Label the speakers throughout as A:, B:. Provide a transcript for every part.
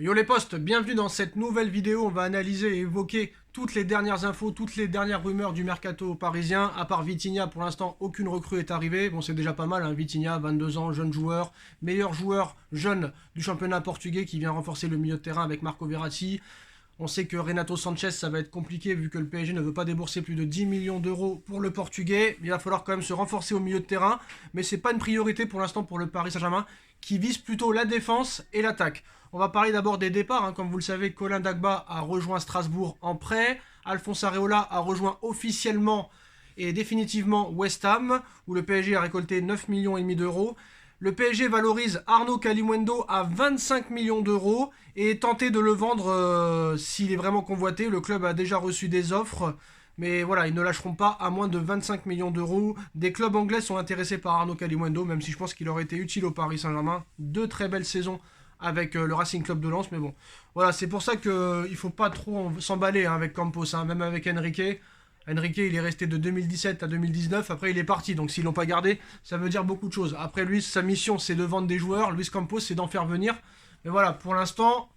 A: Yo les potes, bienvenue dans cette nouvelle vidéo. On va analyser et évoquer toutes les dernières infos, toutes les dernières rumeurs du mercato parisien. À part Vitinha, pour l'instant, aucune recrue est arrivée. Bon, c'est déjà pas mal, hein. Vitinha, 22 ans, jeune joueur, meilleur joueur jeune du championnat portugais qui vient renforcer le milieu de terrain avec Marco Verratti. On sait que Renato Sanchez, ça va être compliqué vu que le PSG ne veut pas débourser plus de 10 millions d'euros pour le Portugais. Il va falloir quand même se renforcer au milieu de terrain, mais c'est pas une priorité pour l'instant pour le Paris Saint-Germain, qui vise plutôt la défense et l'attaque. On va parler d'abord des départs, hein. Comme vous le savez, Colin Dagba a rejoint Strasbourg en prêt, Alphonse Areola a rejoint officiellement et définitivement West Ham, où le PSG a récolté 9,5 millions d'euros. Le PSG valorise Arnaud Kalimuendo à 25 millions d'euros et est tenté de le vendre s'il est vraiment convoité. Le club a déjà reçu des offres, mais voilà, ils ne lâcheront pas à moins de 25 millions d'euros. Des clubs anglais sont intéressés par Arnaud Kalimuendo, même si je pense qu'il aurait été utile au Paris Saint-Germain. Deux très belles saisons avec le Racing Club de Lens, mais bon. Voilà, c'est pour ça qu'il ne faut pas trop s'emballer hein, avec Campos, hein, même avec Enrique. Enrique, il est resté de 2017 à 2019, après il est parti, donc s'ils l'ont pas gardé, ça veut dire beaucoup de choses. Après lui, sa mission c'est de vendre des joueurs, Luis Campos c'est d'en faire venir. Mais voilà, pour l'instant,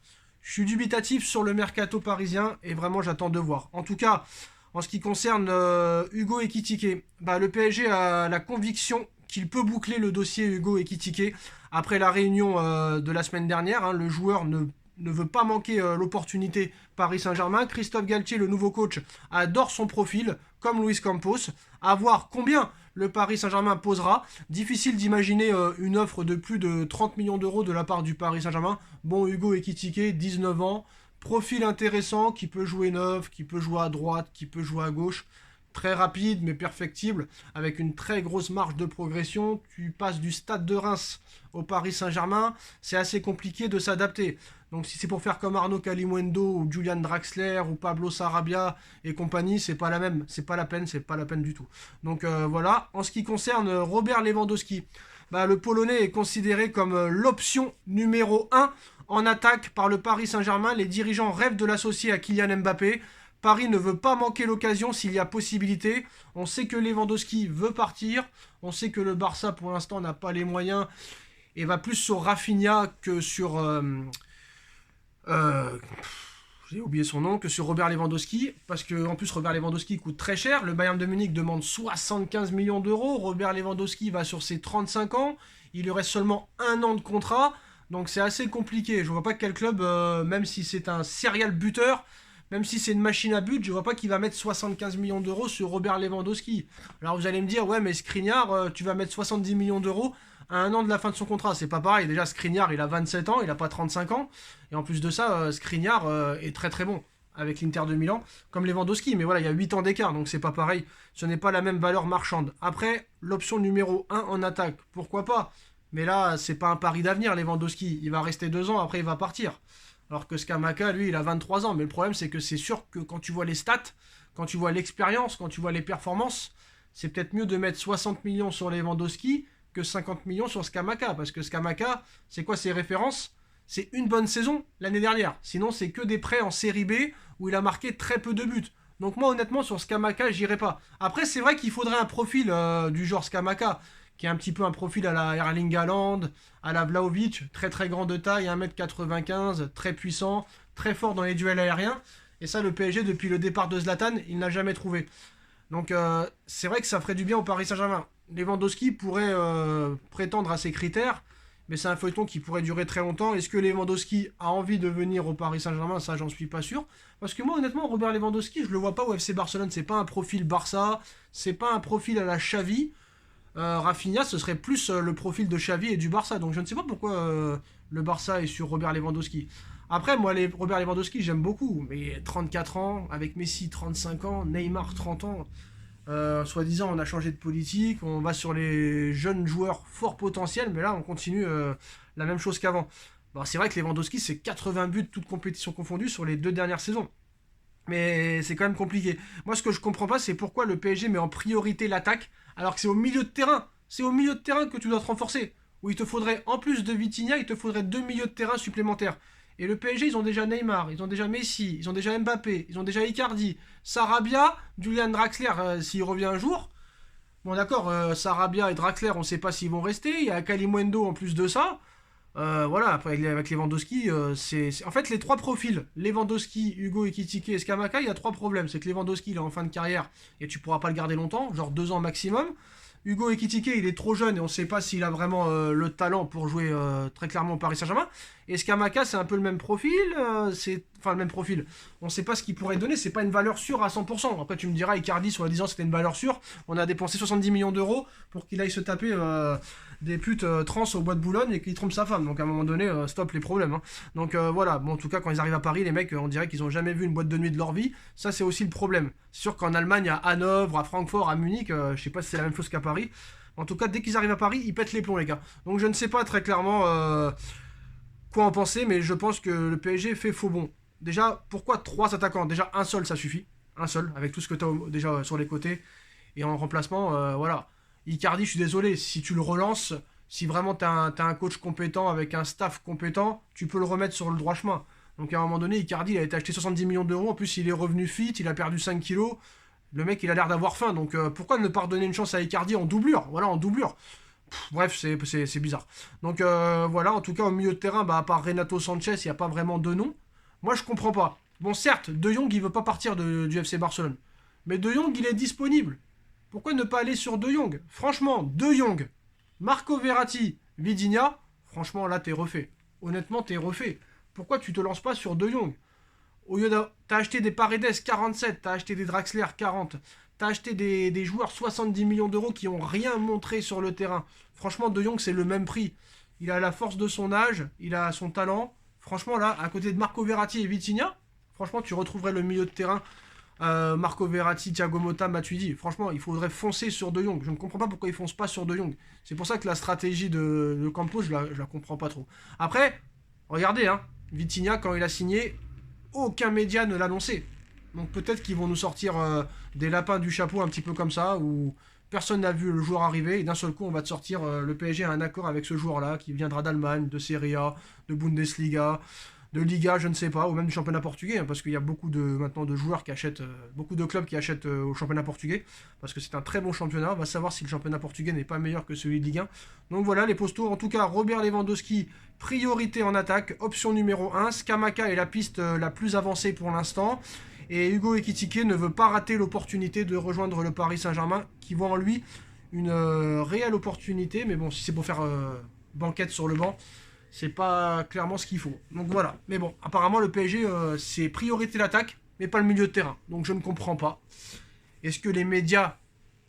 A: je suis dubitatif sur le mercato parisien et vraiment j'attends de voir. En tout cas, en ce qui concerne Hugo Ekitike, le PSG a la conviction qu'il peut boucler le dossier Hugo Ekitike après la réunion de la semaine dernière. Hein, le joueur ne veut pas manquer l'opportunité Paris Saint-Germain. Christophe Galtier, le nouveau coach, adore son profil, comme Luis Campos. À voir combien le Paris Saint-Germain posera. Difficile d'imaginer une offre de plus de 30 millions d'euros de la part du Paris Saint-Germain. Bon, Hugo Ekitike, 19 ans, profil intéressant, qui peut jouer neuf, qui peut jouer à droite, qui peut jouer à gauche. Très rapide mais perfectible, avec une très grosse marge de progression. Tu passes du Stade de Reims au Paris Saint-Germain, c'est assez compliqué de s'adapter. Donc si c'est pour faire comme Arnaud Kalimuendo ou Julian Draxler ou Pablo Sarabia et compagnie, c'est pas la même, c'est pas la peine du tout. Donc voilà, en ce qui concerne Robert Lewandowski, le Polonais est considéré comme l'option numéro 1 en attaque par le Paris Saint-Germain. Les dirigeants rêvent de l'associer à Kylian Mbappé. Paris ne veut pas manquer l'occasion s'il y a possibilité. On sait que Lewandowski veut partir. On sait que le Barça, pour l'instant, n'a pas les moyens et va plus sur Rafinha que sur... j'ai oublié son nom, que sur Robert Lewandowski. Parce qu'en plus, Robert Lewandowski coûte très cher. Le Bayern de Munich demande 75 millions d'euros. Robert Lewandowski va sur ses 35 ans. Il lui reste seulement 1 an de contrat. Donc c'est assez compliqué. Je ne vois pas quel club, même si c'est un serial buteur... Même si c'est une machine à but, je vois pas qu'il va mettre 75 millions d'euros sur Robert Lewandowski. Alors vous allez me dire, ouais, mais Skriniar, tu vas mettre 70 millions d'euros à 1 an de la fin de son contrat. C'est pas pareil. Déjà, Skriniar, il a 27 ans, il a pas 35 ans. Et en plus de ça, Skriniar est très très bon avec l'Inter de Milan, comme Lewandowski. Mais voilà, il y a 8 ans d'écart, donc c'est pas pareil. Ce n'est pas la même valeur marchande. Après, l'option numéro 1 en attaque, pourquoi pas? Mais là, c'est pas un pari d'avenir, Lewandowski. Il va rester 2 ans, après il va partir. Alors que Scamacca, lui, il a 23 ans. Mais le problème, c'est que c'est sûr que quand tu vois les stats, quand tu vois l'expérience, quand tu vois les performances, c'est peut-être mieux de mettre 60 millions sur Lewandowski que 50 millions sur Scamacca. Parce que Scamacca, c'est quoi ses références? C'est une bonne saison l'année dernière. Sinon, c'est que des prêts en série B où il a marqué très peu de buts. Donc moi, honnêtement, sur Scamacca, j'irai pas. Après, c'est vrai qu'il faudrait un profil du genre Scamacca, qui est un petit peu un profil à la Erling Haaland, à la Vlahovic, très très grand de taille, 1m95, très puissant, très fort dans les duels aériens. Et ça, le PSG, depuis le départ de Zlatan, il n'a jamais trouvé. Donc c'est vrai que ça ferait du bien au Paris Saint-Germain. Lewandowski pourrait prétendre à ces critères, mais c'est un feuilleton qui pourrait durer très longtemps. Est-ce que Lewandowski a envie de venir au Paris Saint-Germain? Ça, j'en suis pas sûr. Parce que moi, honnêtement, Robert Lewandowski, je le vois pas au FC Barcelone. C'est pas un profil Barça, c'est pas un profil à la Xavi. Rafinha, ce serait plus le profil de Xavi et du Barça. Donc je ne sais pas pourquoi le Barça est sur Robert Lewandowski. Après, moi, Robert Lewandowski, j'aime beaucoup. Mais 34 ans, avec Messi 35 ans, Neymar 30 ans. Soi-disant, on a changé de politique, on va sur les jeunes joueurs fort potentiels, mais là, on continue la même chose qu'avant. Bon, c'est vrai que Lewandowski, c'est 80 buts, toutes compétitions confondues, sur les 2 dernières saisons. Mais c'est quand même compliqué. Moi, ce que je comprends pas, c'est pourquoi le PSG met en priorité l'attaque, alors que c'est au milieu de terrain. C'est au milieu de terrain que tu dois te renforcer. Où il te faudrait, en plus de Vitinha, il te faudrait 2 milieux de terrain supplémentaires. Et le PSG, ils ont déjà Neymar, ils ont déjà Messi, ils ont déjà Mbappé, ils ont déjà Icardi, Sarabia, Julian Draxler, s'il revient un jour. Bon, d'accord, Sarabia et Draxler, on ne sait pas s'ils vont rester. Il y a Kalimuendo en plus de ça. Voilà, après avec Lewandowski, en fait les trois profils, Lewandowski, Hugo Ekitike et Scamacca, il y a trois problèmes. C'est que Lewandowski il est en fin de carrière et tu pourras pas le garder longtemps, genre 2 ans maximum. Hugo Ekitike il est trop jeune et on sait pas s'il a vraiment le talent pour jouer très clairement au Paris Saint-Germain. Et Scamacca c'est un peu le même profil, enfin le même profil. On sait pas ce qu'il pourrait donner, c'est pas une valeur sûre à 100%. Après tu me diras, Icardi soi-disant c'était une valeur sûre. On a dépensé 70 millions d'euros pour qu'il aille se taper des putes trans au bois de Boulogne et qu'il trompe sa femme. Donc à un moment donné, stop les problèmes. Hein. Donc voilà, bon en tout cas quand ils arrivent à Paris, les mecs, on dirait qu'ils ont jamais vu une boîte de nuit de leur vie. Ça c'est aussi le problème. C'est sûr qu'en Allemagne, à Hanovre, à Francfort, à Munich, je sais pas si c'est la même chose qu'à Paris. En tout cas, dès qu'ils arrivent à Paris, ils pètent les plombs les gars. Donc je ne sais pas très clairement quoi en penser, mais je pense que le PSG fait faux bon. Déjà, pourquoi 3 attaquants? Déjà un seul ça suffit. Un seul, avec tout ce que tu as déjà sur les côtés. Et en remplacement, voilà. Icardi, je suis désolé, si tu le relances, si vraiment tu as, un coach compétent avec un staff compétent, tu peux le remettre sur le droit chemin. Donc à un moment donné, Icardi, il a été acheté 70 millions d'euros, en plus il est revenu fit, il a perdu 5 kilos. Le mec, il a l'air d'avoir faim, donc pourquoi ne pas redonner une chance à Icardi en doublure? Voilà, en doublure. Bref, c'est bizarre. Donc voilà, en tout cas, au milieu de terrain, bah, à part Renato Sanchez, il n'y a pas vraiment de nom. Moi, je comprends pas. Bon, certes, De Jong, il veut pas partir du FC Barcelone. Mais De Jong, il est disponible. Pourquoi ne pas aller sur De Jong? Franchement, De Jong, Marco Verratti, Vidinia, franchement, là, t'es refait. Honnêtement, t'es refait. Pourquoi tu te lances pas sur De Jong? Au lieu de. T'as acheté des Paredes 47, t'as acheté des Draxler 40, t'as acheté des joueurs 70 millions d'euros qui ont rien montré sur le terrain. Franchement, De Jong, c'est le même prix. Il a la force de son âge, il a son talent. Franchement, là, à côté de Marco Verratti et Vitinha, franchement, tu retrouverais le milieu de terrain. Marco Verratti, Thiago Motta, Matuidi. Franchement, il faudrait foncer sur De Jong. Je ne comprends pas pourquoi ils foncent pas sur De Jong. C'est pour ça que la stratégie de Campos, je la comprends pas trop. Après, regardez, hein, Vitinha, quand il a signé, aucun média ne l'annonçait. Donc peut-être qu'ils vont nous sortir des lapins du chapeau un petit peu comme ça, où personne n'a vu le joueur arriver, et d'un seul coup on va te sortir le PSG a un accord avec ce joueur-là, qui viendra d'Allemagne, de Serie A, de Bundesliga, de Liga, je ne sais pas, ou même du championnat portugais, hein, parce qu'il y a beaucoup maintenant de joueurs qui achètent, beaucoup de clubs qui achètent au championnat portugais, parce que c'est un très bon championnat. On va savoir si le championnat portugais n'est pas meilleur que celui de Ligue 1. Donc voilà les postaux. En tout cas, Robert Lewandowski, priorité en attaque, option numéro 1. Scamacca est la piste la plus avancée pour l'instant. Et Hugo Ekitike ne veut pas rater l'opportunité de rejoindre le Paris Saint-Germain, qui voit en lui une réelle opportunité. Mais bon, si c'est pour faire banquette sur le banc, c'est pas clairement ce qu'il faut. Donc voilà. Mais bon, apparemment le PSG, c'est priorité l'attaque, mais pas le milieu de terrain. Donc je ne comprends pas. Est-ce que les médias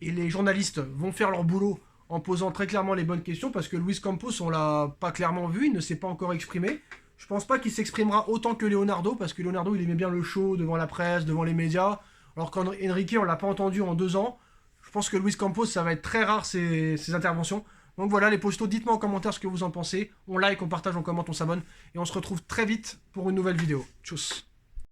A: et les journalistes vont faire leur boulot en posant très clairement les bonnes questions? Parce que Luis Campos, on l'a pas clairement vu, il ne s'est pas encore exprimé. Je pense pas qu'il s'exprimera autant que Leonardo, parce que Leonardo, il aimait bien le show devant la presse, devant les médias. Alors qu'Enrique, on l'a pas entendu en 2 ans. Je pense que Luis Campos, ça va être très rare ses interventions. Donc voilà les postos, dites-moi en commentaire ce que vous en pensez. On like, on partage, on commente, on s'abonne. Et on se retrouve très vite pour une nouvelle vidéo. Tchuss.